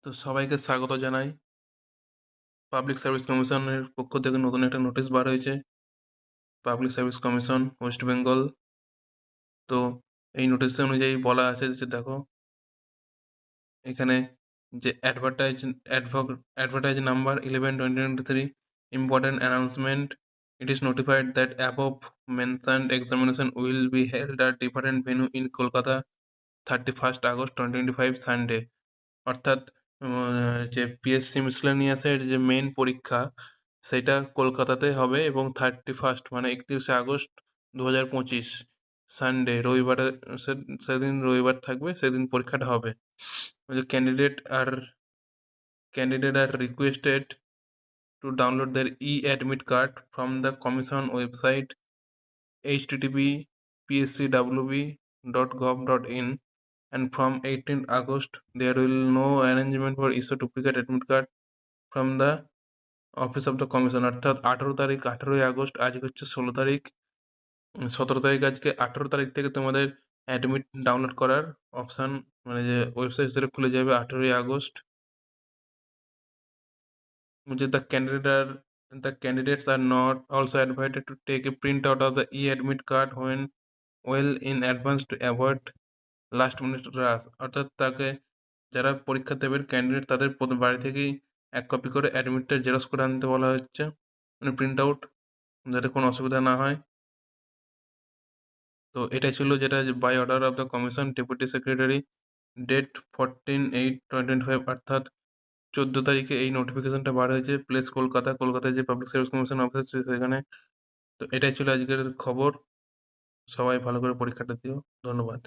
তো সবাইকে স্বাগত জানাই। পাবলিক সার্ভিস কমিশনের পক্ষ থেকে নতুন একটা নোটিশ বার হয়েছে। Public service commission West Bengal. তো এই নোটিশ অনুযায়ী বলা আছে যে দেখো, এখানে যে advertise number 11/2023 important announcement, it is notified that above mentioned examination will be held at different venue in Kolkata 31st August 2025 Sunday. অর্থাৎ যে পিএসসি মিসলেনিয়াসের যে মেন পরীক্ষা সেটা কলকাতাতে হবে এবং 31st মানে 31শে আগস্ট 2025 সানডে রবিবারে, সেদিন রবিবার থাকবে, সেদিন পরীক্ষাটা হবে। Candidate are requested to download their e-admit card from the commission website http://pscwb.gov.in, and from 18th August there will no arrangement for issue duplicate admit card from the office of the commission. অর্থাৎ 18 তারিখ, 18ই August, আজকে হচ্ছে 16 তারিখ, 17 তারিখ, আজকে 18 তারিখ থেকে তোমাদের অ্যাডমিট ডাউনলোড করার অপশান, মানে যে ওয়েবসাইট সেটা খুলে যাবে 18ই আগস্ট। যে the candidates are not also invited to take a printout of the e-admit card when well in advance to avoid last minute rush। অর্থাৎ তাকে যারা পরীক্ষা দেবে ক্যান্ডিডেট, তাদের বাড়ি থেকেই 1 কপি করে অ্যাডমিটটা জেরক্স করে আনতে বলা হচ্ছে, মানে প্রিন্ট আউট, যাতে কোনো অসুবিধা না হয়। তো এটাই ছিল যেটা by order of the commission deputy secretary date 14/8/2025, অর্থাৎ 14 তারিখে এই নোটিফিকেশনটা বার হয়েছে। প্লেস কলকাতা, কলকাতায় যে পাবলিক সার্ভিস কমিশন অফিস আছে সেখানে। তো এটাই ছিল আজকের খবর। সবাই ভালো করে পরীক্ষাটা দিও। ধন্যবাদ।